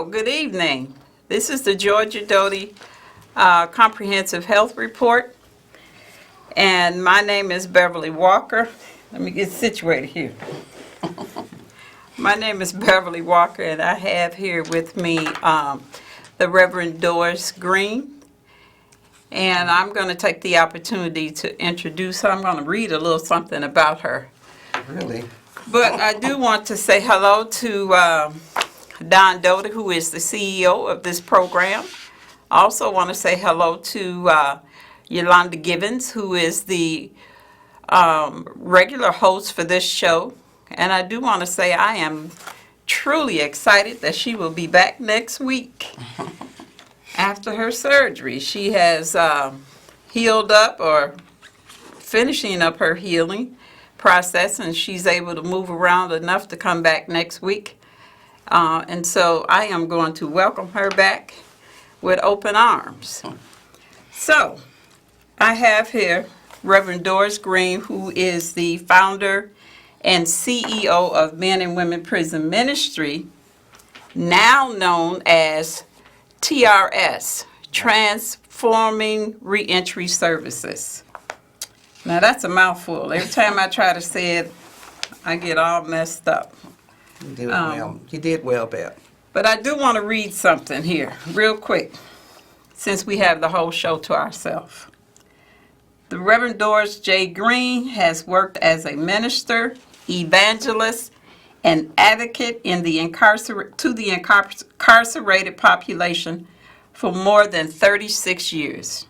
Hello, good evening. This is the Georgia Doty Comprehensive Health Report, and my name is Beverly Walker. Let me get situated here. My name is Beverly Walker, and I have here with me the Reverend Doris Green, and I'm going to take the opportunity to introduce her. I'm going to read a little something about her. Really? But I do want to say hello to Don Doty, who is the CEO of this program. I also want to say hello to Yolanda Givens, who is the regular host for this show. And I do want to say I am truly excited that she will be back next week after her surgery. She has healed up or finishing up her healing process, and she's able to move around enough to come back next week. And so I am going to welcome her back with open arms. So I have here Reverend Doris Green, who is the founder and CEO of Men and Women Prison Ministry, now known as TRS, Transforming Reentry Services. Now that's a mouthful. Every time I try to say it, I get all messed up. You did well. You did well, Beth. But I do want to read something here real quick, since we have the whole show to ourselves. The Reverend Doris J Green has worked as a minister, evangelist, and advocate in the incarcerated population for more than 36 years.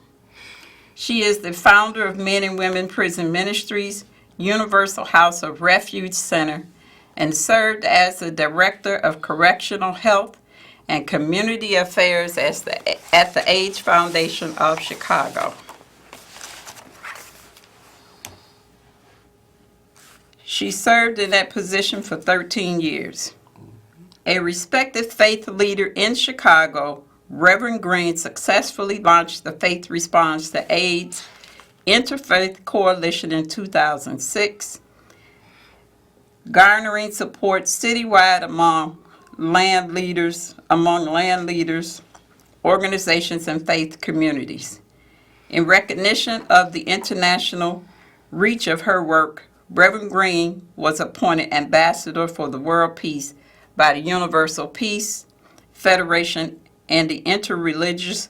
She is the founder of Men and Women Prison Ministries, Universal House of Refuge Center, and served as the Director of Correctional Health and Community Affairs at the AIDS Foundation of Chicago. She served in that position for 13 years. A respected faith leader in Chicago, Reverend Green successfully launched the Faith Response to AIDS Interfaith Coalition in 2006, garnering support citywide among land leaders, organizations, and faith communities. In recognition of the international reach of her work, Reverend Green was appointed Ambassador for the World Peace by the Universal Peace Federation and the Interreligious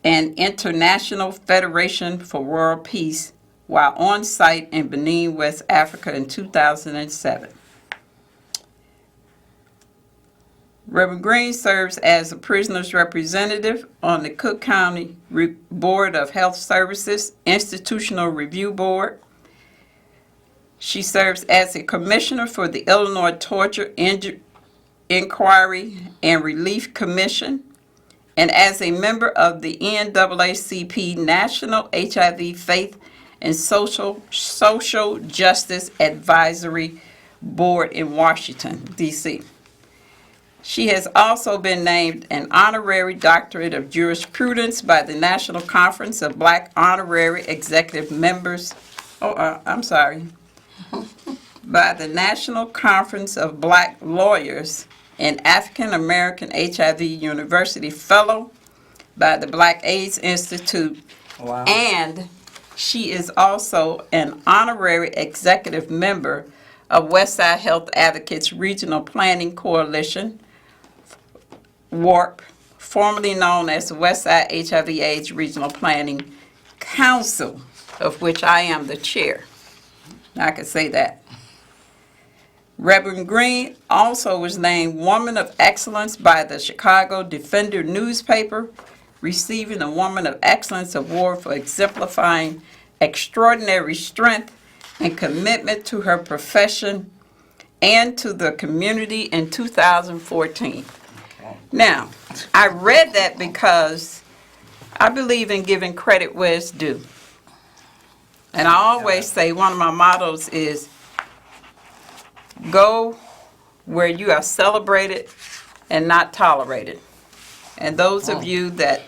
and International Federation for World Peace while on site in Benin, West Africa in 2007. Reverend Green serves as a prisoner's representative on the Cook County Board of Health Services Institutional Review Board. She serves as a commissioner for the Illinois Torture Inquiry and Relief Commission and as a member of the NAACP National HIV Faith and Social Justice Advisory Board in Washington, D.C. She has also been named an honorary doctorate of jurisprudence by the National Conference of Black Honorary Executive Members. By the National Conference of Black Lawyers and African American HIV University Fellow by the Black AIDS Institute. Wow. And she is also an honorary executive member of Westside Health Advocates Regional Planning Coalition, WARP, formerly known as the Westside HIV/AIDS Regional Planning Council, of which I am the chair. I can say that. Reverend Green also was named Woman of Excellence by the Chicago Defender newspaper, receiving the Woman of Excellence Award for exemplifying extraordinary strength and commitment to her profession and to the community in 2014. Now, I read that because I believe in giving credit where it's due. And I always say one of my mottos is, go where you are celebrated and not tolerated. And those of you that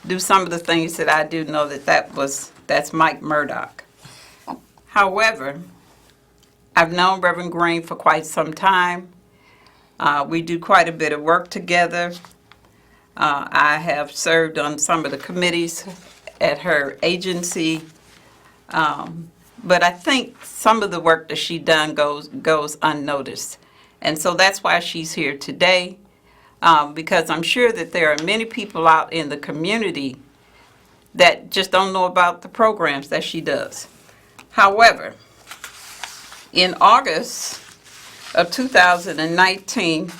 do some of the things that I do know that's Mike Murdoch. However, I've known Reverend Green for quite some time. We do quite a bit of work together. I have served on some of the committees at her agency, but I think some of the work that she done goes unnoticed. And so that's why she's here today, because I'm sure that there are many people out in the community that just don't know about the programs that she does. However, in August of 2019,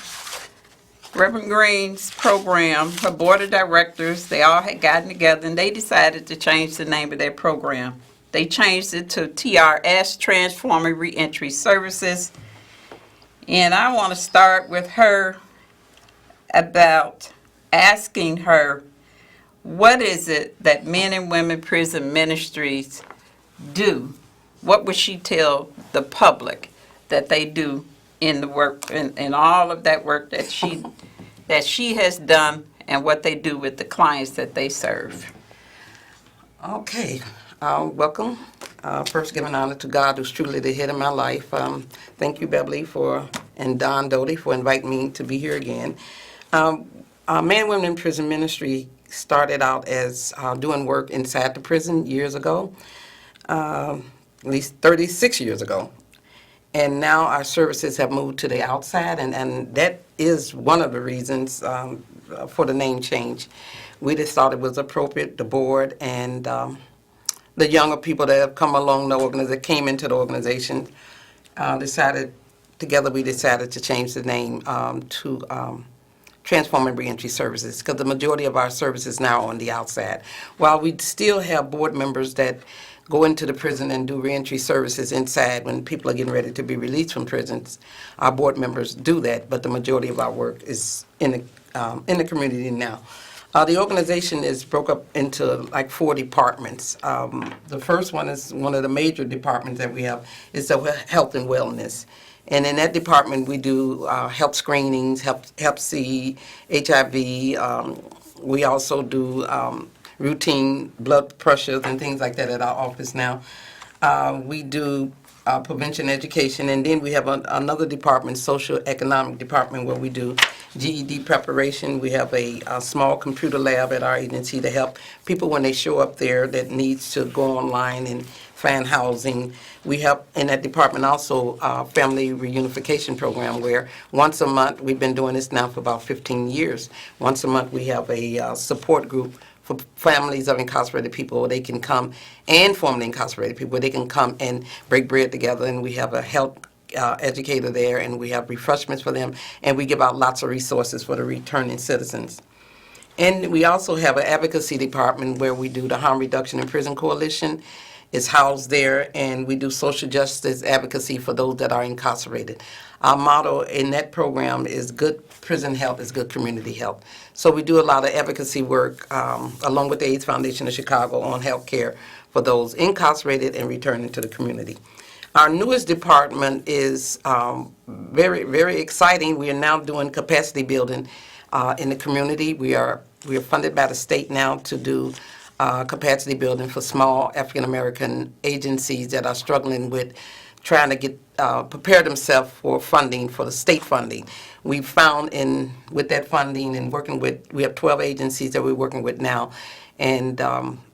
Reverend Green's program, her board of directors, they all had gotten together and they decided to change the name of their program. They changed it to TRS, Transforming Reentry Services. And I want to start with her about asking her, what is it that Men and Women Prison Ministries do? What would she tell the public that they do in the work, in all of that work that she has done, and what they do with the clients that they serve? Okay, welcome. First, giving honor to God, who's truly the head of my life. Thank you, Beverly, and Don Doty for inviting me to be here again. Men and Women in Prison Ministry started out as doing work inside the prison years ago, at least 36 years ago. And now our services have moved to the outside, and that is one of the reasons for the name change. We just thought it was appropriate, the board and the younger people that have come along the organization, that came into the organization, we decided to change the name to Transforming Reentry Services, because the majority of our services now are on the outside. While we still have board members that go into the prison and do reentry services inside when people are getting ready to be released from prisons, our board members do that, but the majority of our work is in the community now. The organization is broke up into like 4 departments. The first one is one of the major departments that we have, is the health and wellness. And in that department, we do health screenings, Hep C, HIV. We also do routine blood pressures and things like that at our office now. We do prevention education, and then we have another department, social economic department, where we do GED preparation. We have a small computer lab at our agency to help people when they show up there that needs to go online and find housing. We have in that department also a family reunification program where once a month, we've been doing this now for about 15 years, once a month we have a support group for families of incarcerated people where they can come, and formerly incarcerated people, where they can come and break bread together, and we have a health educator there, and we have refreshments for them, and we give out lots of resources for the returning citizens. And we also have an advocacy department where we do the Harm Reduction in Prison Coalition. Is housed there, and we do social justice advocacy for those that are incarcerated. Our motto in that program is good prison health is good community health. So we do a lot of advocacy work along with the AIDS Foundation of Chicago on health care for those incarcerated and returning to the community. Our newest department is very, very exciting. We are now doing capacity building in the community. We are funded by the state now to do capacity building for small African American agencies that are struggling with trying to get prepare themselves for funding, for the state funding. We found with that funding and working with, we have 12 agencies that we're working with now, and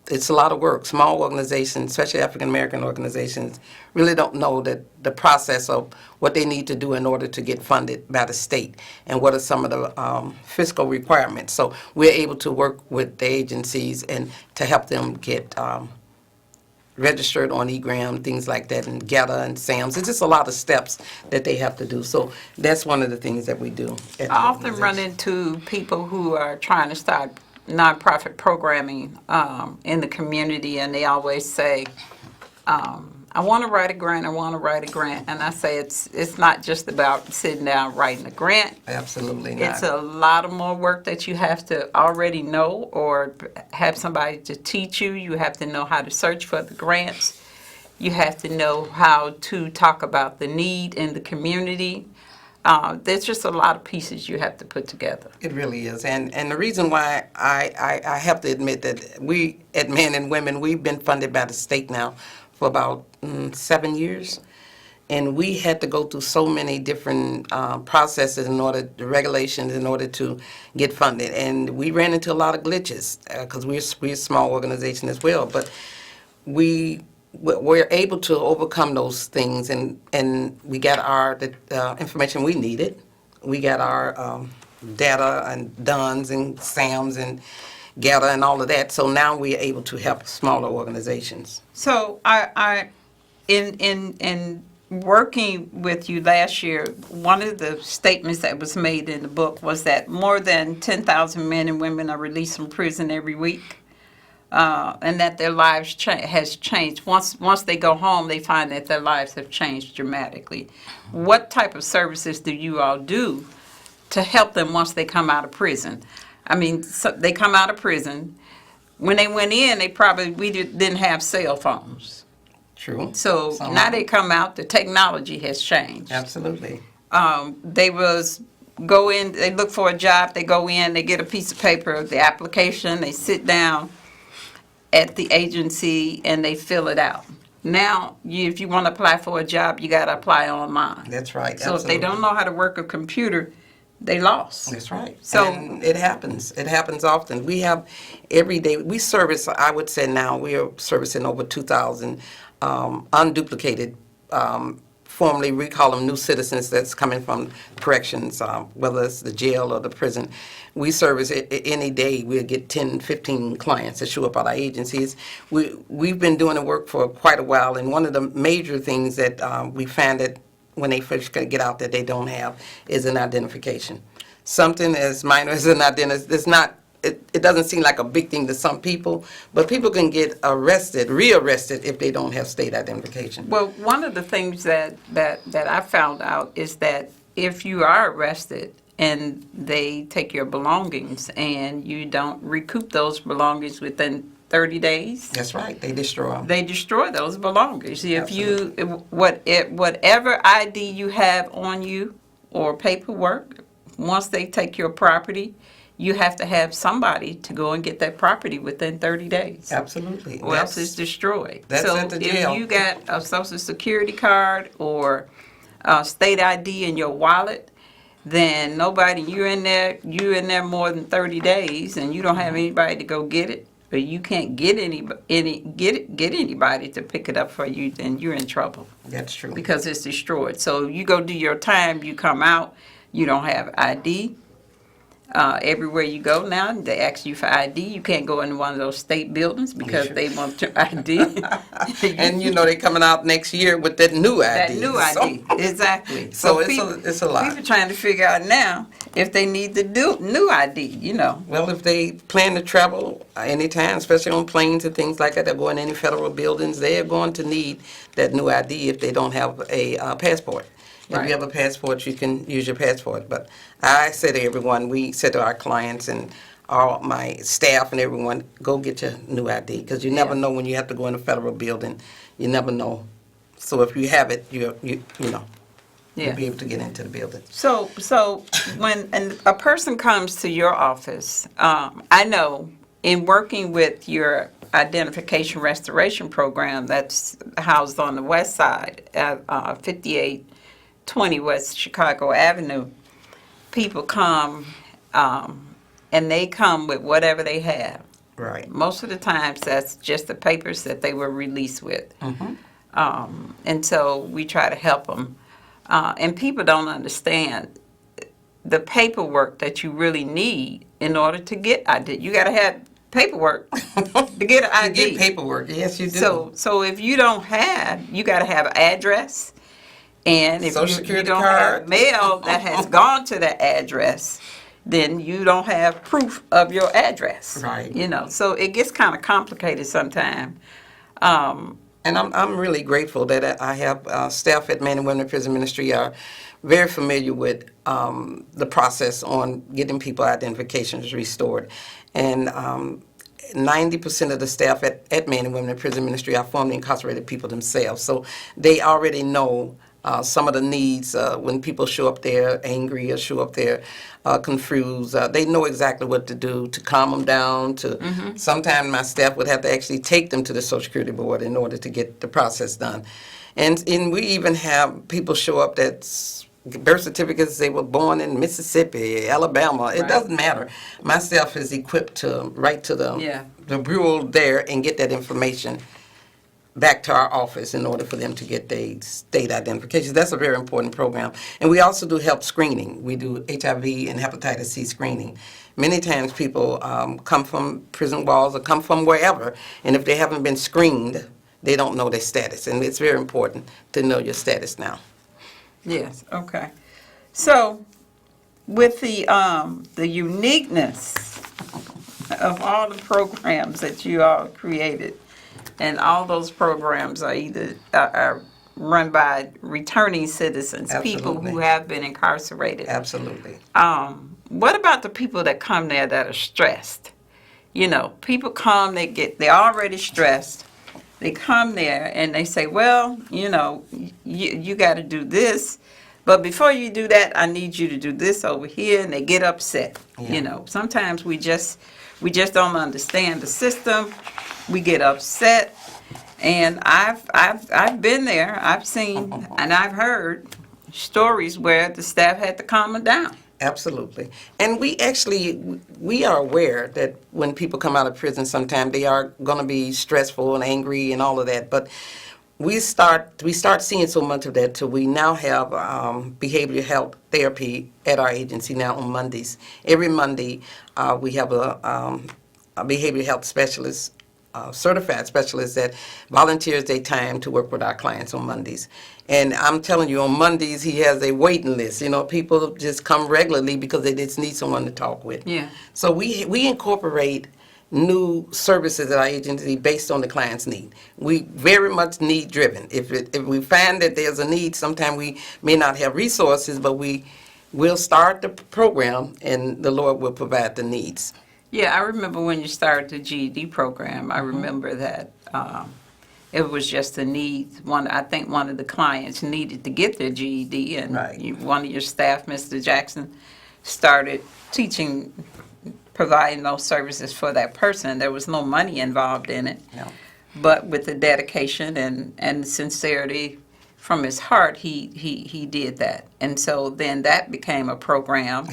it's a lot of work. Small organizations, especially African American organizations, really don't know that the process of what they need to do in order to get funded by the state and what are some of the fiscal requirements. So we're able to work with the agencies and to help them get registered on eGram, things like that, and GETA and SAMS. It's just a lot of steps that they have to do. So that's one of the things that we do. I often run into people who are trying to start nonprofit programming in the community, and they always say, I want to write a grant, I want to write a grant. And I say it's not just about sitting down writing a grant. Absolutely not. It's a lot of more work that you have to already know or have somebody to teach you. You have to know how to search for the grants. You have to know how to talk about the need in the community. There's just a lot of pieces you have to put together. It really is. And the reason why I have to admit that we at Men and Women, we've been funded by the state now for about 7 years. and we had to go through so many different processes the regulations in order to get funded. And we ran into a lot of glitches because we're a small organization as well. But we're able to overcome those things, and we got the information we needed. We got our data and DUNS and SAMs and GATA and all of that. So now we're able to help smaller organizations. So in working with you last year, one of the statements that was made in the book was that more than 10,000 men and women are released from prison every week, and that their lives has changed. Once they go home, they find that their lives have changed dramatically. What type of services do you all do to help them once they come out of prison? I mean, so they come out of prison. When they went in, we didn't have cell phones. True. So now they come out, the technology has changed. Absolutely. They go in, they look for a job, they go in, they get a piece of paper, the application, they sit down at the agency and they fill it out. Now, if you want to apply for a job, you got to apply online. That's right. So absolutely. if they don't know how to work a computer, they lost. That's right. So and it happens. It happens often. We have every day, we service, I would say now, we are servicing over 2,000 unduplicated, formerly we call them new citizens that's coming from corrections, whether it's the jail or the prison. We service any day. We'll get 10, 15 clients that show up at our agencies. We've been doing the work for quite a while, and one of the major things that we find that when they first get out that they don't have is an identification. Something as minor as an identity. It's not. It doesn't seem like a big thing to some people, but people can get rearrested if they don't have state identification. Well, one of the things that I found out is that if you are arrested and they take your belongings and you don't recoup those belongings within 30 days. That's right. They destroy them. They destroy those belongings. If Absolutely. whatever ID you have on you or paperwork, once they take your property, you have to have somebody to go and get that property within 30 days. Absolutely. Or else it's destroyed. That's so at the jail. if you got a Social Security card or a state ID in your wallet, then you're in there more than 30 days and you don't have anybody to go get it, or you can't get anybody to pick it up for you, then you're in trouble. That's true. Because it's destroyed. So you go do your time, you come out, you don't have ID. Everywhere you go now, they ask you for ID. You can't go into one of those state buildings because they want your ID. And they're coming out next year with that new ID. That new ID, exactly. So it's a lot. People trying to figure out now if they need the new ID, Well, if they plan to travel anytime, especially on planes and things like that, they're going to any federal buildings, they're going to need that new ID if they don't have a passport. If Right. you have a passport, you can use your passport. But I say to everyone, we say to our clients and all my staff and everyone, go get your new ID, because you never know when you have to go in a federal building. You never know. So if you have it, you'll be able to get into the building. So when a person comes to your office, I know in working with your identification restoration program that's housed on the west side at 5820 West Chicago Avenue, people come and they come with whatever they have. Right. Most of the times that's just the papers that they were released with. Mm-hmm. And so we try to help them. And people don't understand the paperwork that you really need in order to get ID. You got to have paperwork to get an ID. You get paperwork, yes, you do. So if you don't have, you got to have an address. And if Social you Security don't card. have mail that has gone to that address, then you don't have proof of your address. Right. So it gets kind of complicated sometimes. And I'm really grateful that I have staff at Men and Women in Prison Ministry are very familiar with the process on getting people identifications restored. And 90% of the staff at Men and Women in Prison Ministry are formerly incarcerated people themselves. So they already know some of the needs when people show up there angry or show up there confused. They know exactly what to do to calm them down. Sometimes my staff would have to actually take them to the Social Security Board in order to get the process done. And we even have people show up that's birth certificates, they were born in Mississippi, Alabama. It doesn't matter. My staff is equipped to write to the bureau there and get that information back to our office in order for them to get their state identification. That's a very important program. And we also do health screening. We do HIV and hepatitis C screening. Many times people come from prison walls or come from wherever, and if they haven't been screened, they don't know their status. And it's very important to know your status now. Yes, okay. So, with the uniqueness of all the programs that you all created, and all those programs are either are run by returning citizens, people Absolutely. who have been incarcerated. Absolutely. What about the people that come there that are stressed? You know, people come, they're already stressed. They come there and they say, well, you know, you got to do this, but before you do that, I need you to do this over here, and they get upset. Yeah. You know, sometimes we just don't understand the system. We get upset, and I've been there. I've seen and I've heard stories where the staff had to calm them down. Absolutely. And we are aware that when people come out of prison, sometimes they are going to be stressful and angry and all of that. But we start seeing so much of that till we now have behavioral health therapy at our agency now on Mondays. Every Monday, we have a behavioral health specialist, certified specialist that volunteers their time to work with our clients on Mondays. And I'm telling you, on Mondays, he has a waiting list. You know, people just come regularly because they just need someone to talk with. Yeah. So we incorporate new services at our agency based on the client's need. We very much need driven. If we find that there's a need, sometimes we may not have resources, but we will start the program and the Lord will provide the needs. Yeah, I remember when you started the GED program. I remember that it was just a need. I think one of the clients needed to get their GED, and Right. one of your staff, Mr. Jackson, started teaching, providing those services for that person. There was no money involved in it, No. but with the dedication and sincerity from his heart, he did that. And so then that became a program.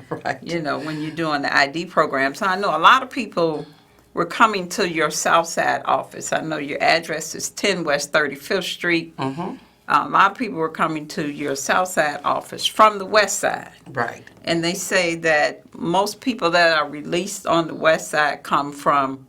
Right. You know, when you're doing the ID program. So I know a lot of people were coming to your Southside office. I know your address is 10 West 35th Street. Mm-hmm. A lot of people were coming to your Southside office from the West Side. Right. And they say that most people that are released on the West Side come from,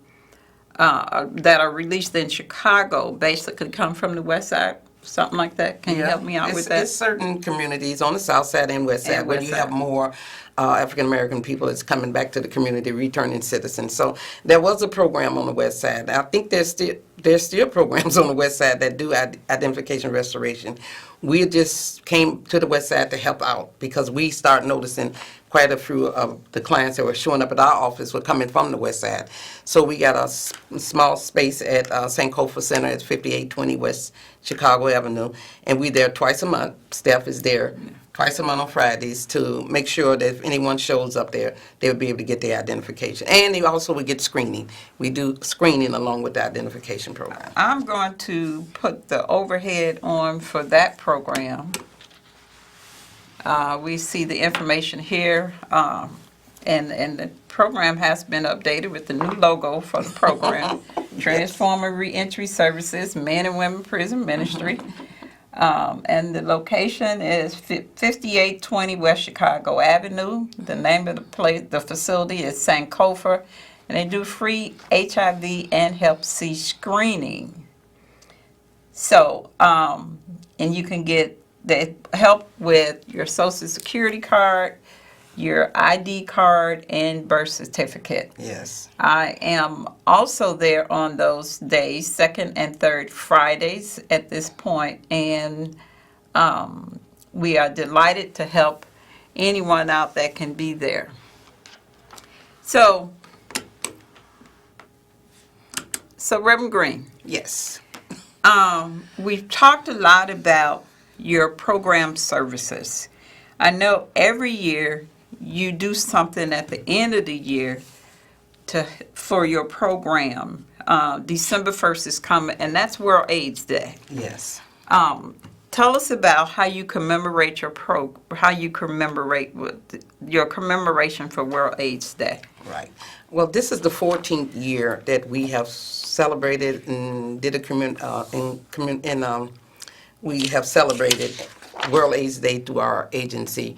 that are released in Chicago, basically come from the West Side. Something like that. Can you help me out with that? It's certain communities on the south side and west side And where west you side. have more African American people that's coming back to the community, returning citizens. So there was a program on the west side. I think there's still programs on the west side that do identification restoration. We just came to the west side to help out because we start noticing quite a few of the clients that were showing up at our office were coming from the west side. So we got a small space at Sankofa Center at 5820 West Chicago Avenue, and we're there twice a month. Staff is there twice a month on Fridays to make sure that if anyone shows up there, they'll be able to get their identification. And they also would get screening. We do screening along with the identification program. I'm going to put the overhead on for that program. We see the information here, and the program has been updated with the new logo for the program, Transformer Reentry Services, Men and Women Prison Ministry. And the location is 5820 West Chicago Avenue. The name of the facility is Sankofa, and they do free HIV and Hep C screening. So, and you can get the help with your Social Security card, your ID card, and birth certificate. Yes. I am also there on those days, second and third Fridays at this point, and we are delighted to help anyone out that can be there. So Reverend Green, Yes. we've talked a lot about your program services. I know every year you do something at the end of the year for your program. December 1st is coming, and that's World AIDS Day. Yes. Tell us about how you commemorate your commemoration for World AIDS Day. Right. Well, this is the 14th year that we have celebrated and did we have celebrated World AIDS Day through our agency.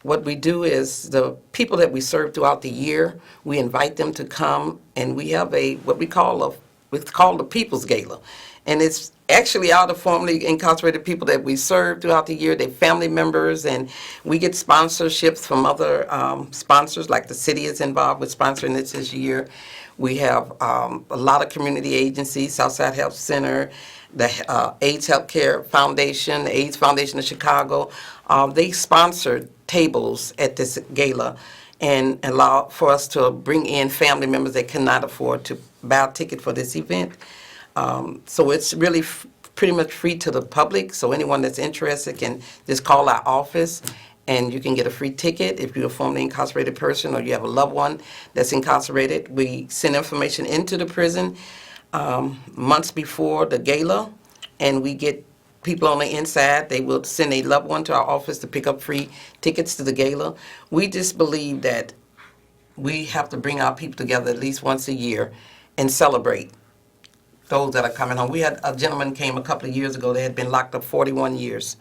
What we do is the people that we serve throughout the year, we invite them to come, and we have what we call the People's Gala. And it's actually all the formerly incarcerated people that we serve throughout the year. They're family members, and we get sponsorships from other sponsors, like the city is involved with sponsoring this year. We have a lot of community agencies, Southside Health Center, the AIDS Healthcare Foundation, the AIDS Foundation of Chicago. They sponsored tables at this gala and allow for us to bring in family members that cannot afford to buy a ticket for this event. So it's really pretty much free to the public, so anyone that's interested can just call our office and you can get a free ticket if you're a formerly incarcerated person or you have a loved one that's incarcerated. We send information into the prison months before the gala, and we get people on the inside. They will send a loved one to our office to pick up free tickets to the gala. We just believe that we have to bring our people together at least once a year and celebrate those that are coming home. We had a gentleman came a couple of years ago that had been locked up 41 years,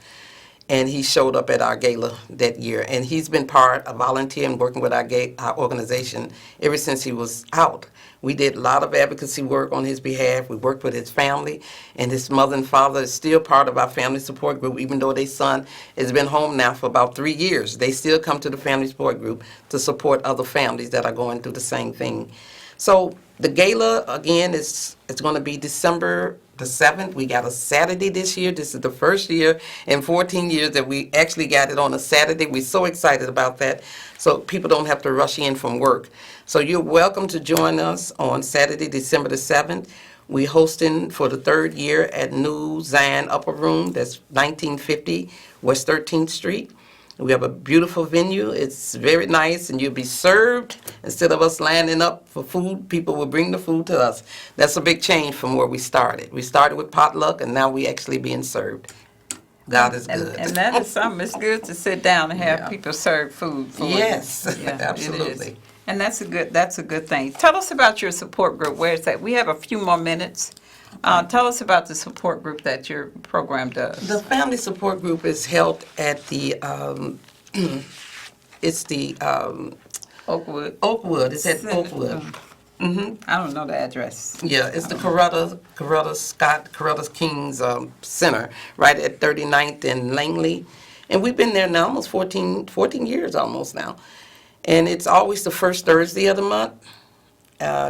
and he showed up at our gala that year. And he's been part of volunteering, working with our organization ever since he was out. We did a lot of advocacy work on his behalf. We worked with his family, and his mother and father is still part of our family support group, even though their son has been home now for about 3 years. They still come to the family support group to support other families that are going through the same thing. So the gala, again, it's going to be December the 7th. We got a Saturday this year. This is the first year in 14 years that we actually got it on a Saturday. We're so excited about that, so people don't have to rush in from work. So you're welcome to join us on Saturday, December the 7th. We're hosting for the 3rd year at New Zion Upper Room. That's 1950 West 13th Street. We have a beautiful venue. It's very nice, and you'll be served. Instead of us lining up for food, people will bring the food to us. That's a big change from where we started. We started with potluck, and now we actually being served. God is good. And that is something. It's good to sit down and have people serve food for you. Yes, Yeah, absolutely. it is. And that's a good thing. Tell us about your support group. Where is that? We have a few more minutes. Tell us about the support group that your program does. The family support group is held at the, it's the Oakwood. Oakwood. It's at Oakwood. I don't know the address. Yeah, it's the Coretta Kings Center, right at 39th and Langley. And we've been there now almost 14 years almost now. And it's always the first Thursday of the month.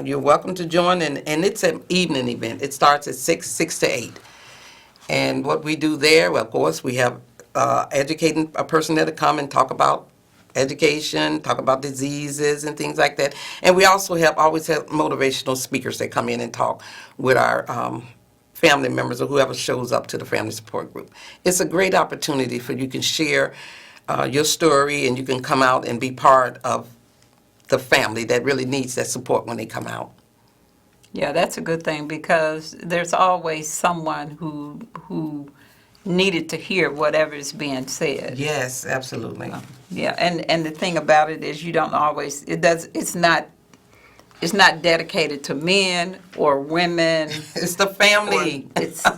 You're welcome to join, and it's an evening event. It starts at 6 to 8. And what we do there, well, of course, we have educating a person there to come and talk about education, talk about diseases and things like that. And we also always have motivational speakers that come in and talk with our family members or whoever shows up to the family support group. It's a great opportunity for you can share your story, and you can come out and be part of the family that really needs that support when they come out. Yeah, that's a good thing, because there's always someone who needed to hear whatever is being said. Yes, absolutely. Yeah, and the thing about it is you don't always, it's not dedicated to men or women. It's the family.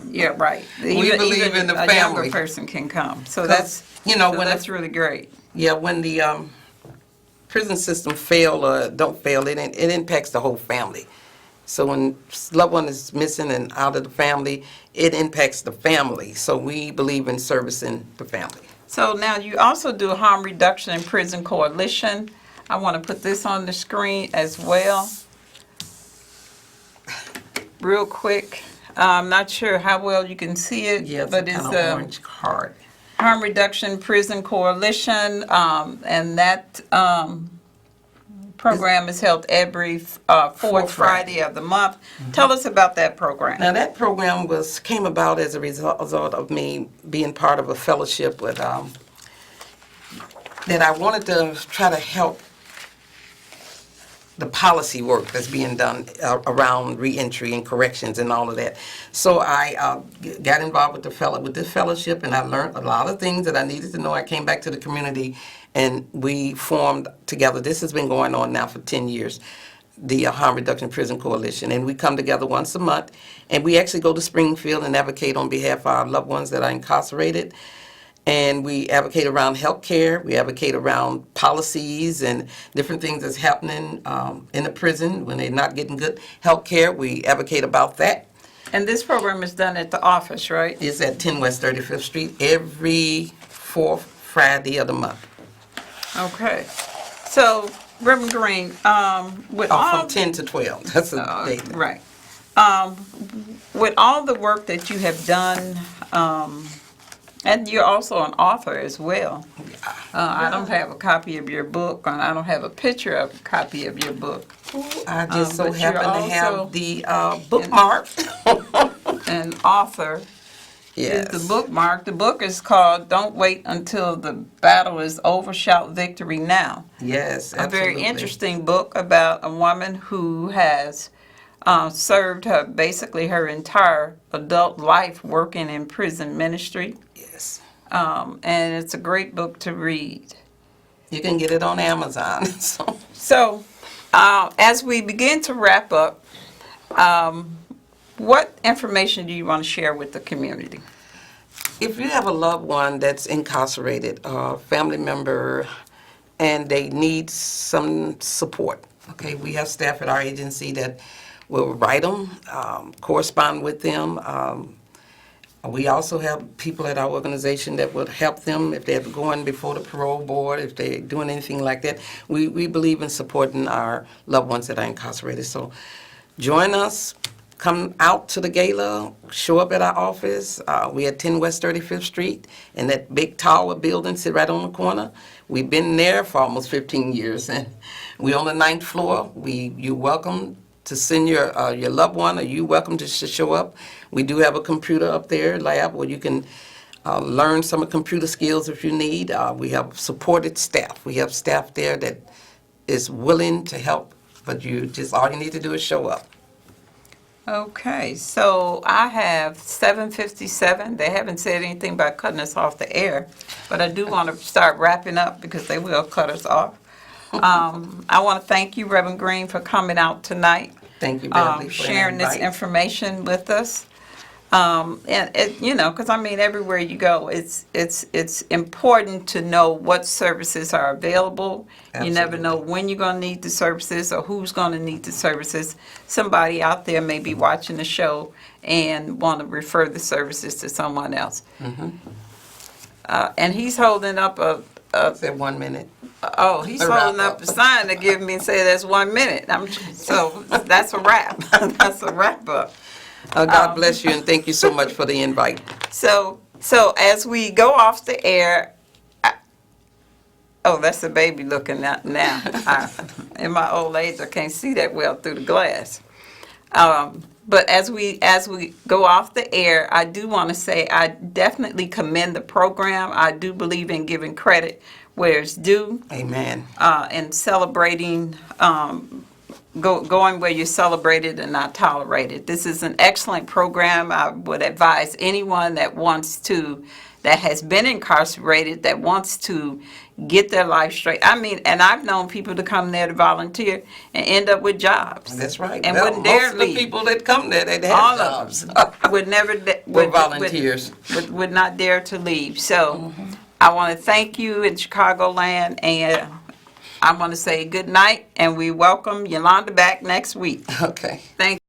Yeah, right. We believe in the a family. younger person can come. So that's that's really great. Yeah, when the prison system fail or don't fail, it impacts the whole family. So when loved one is missing and out of the family, it impacts the family. So we believe in servicing the family. So now you also do Harm Reduction in Prison Coalition. I want to put this on the screen as well. Real quick. I'm not sure how well you can see it, Yeah, it's but a it's kind of orange card. Harm Reduction Prison Coalition, and that program is held every fourth Friday of the month. Tell us about that program. Now, that program came about as a result of me being part of a fellowship with that I wanted to try to help the policy work that's being done around reentry and corrections and all of that. So I got involved with this fellowship, and I learned a lot of things that I needed to know. I came back to the community, and we formed together. This has been going on now for 10 years, the Harm Reduction Prison Coalition, and we come together once a month, and we actually go to Springfield and advocate on behalf of our loved ones that are incarcerated. And we advocate around health care, we advocate around policies and different things that's happening in the prison when they're not getting good health care. We advocate about that. And this program is done at the office, right? It's at 10 West 35th Street every fourth Friday of the month. Okay. So, Reverend Green, with all... From 10 to 12, that's the date. Right. With all the work that you have done, and you're also an author as well. I don't have a copy of your book, and I don't have a picture of a copy of your book. I just so but you're happen to also have the bookmark. An author. Yes. Is the bookmark. The book is called "Don't Wait Until the Battle Is Over, Shout Victory Now." Yes, A absolutely. very interesting book about a woman who has served basically her entire adult life working in prison ministry. Yes. And it's a great book to read. You can get it on Amazon. So, as we begin to wrap up, what information do you want to share with the community? If you have a loved one that's incarcerated, a family member, and they need some support, okay, we have staff at our agency that will write them, correspond with them. We also have people at our organization that would help them if they're going before the parole board, if they're doing anything like that. We believe in supporting our loved ones that are incarcerated. So join us. Come out to the gala, show up at our office. We at 10 West 35th Street, in that big tower building, sit right on the corner. We've been there for almost 15 years, and we're on the 9th floor. You're welcome to send your loved one, or you're welcome to show up. We do have a computer up there, lab, where you can learn some of computer skills if you need. We have supported staff. We have staff there that is willing to help, but all you need to do is show up. Okay, so I have 7:57. They haven't said anything about cutting us off the air, but I do want to start wrapping up because they will cut us off. I want to thank you, Reverend Green, for coming out tonight. Thank you, Beverly, for sharing this the invite. information with us. And because I mean, everywhere you go, it's important to know what services are available. You never know when you're going to need the services or who's going to need the services. Somebody out there may be watching the show and want to refer the services to someone else. Mm-hmm. And he's holding up Said 1 minute. Oh, he's holding up a sign to give me and say that's 1 minute. So that's a wrap. That's a wrap up. God bless you, and thank you so much for the invite. So as we go off the air, that's the baby looking at now. In my old age, I can't see that well through the glass. But as we go off the air, I do want to say I definitely commend the program. I do believe in giving credit where it's due. Amen. And celebrating, going where you're celebrated and not tolerated. This is an excellent program. I would advise anyone that has been incarcerated, that wants to get their life straight. I mean, and I've known people to come there to volunteer and end up with jobs. That's right. And wouldn't dare most of leave. the people that come there, they All have of jobs. them would never volunteers. Would not dare to leave. So I want to thank you in Chicagoland, and I want to say good night, and we welcome Yolanda back next week. Okay. Thank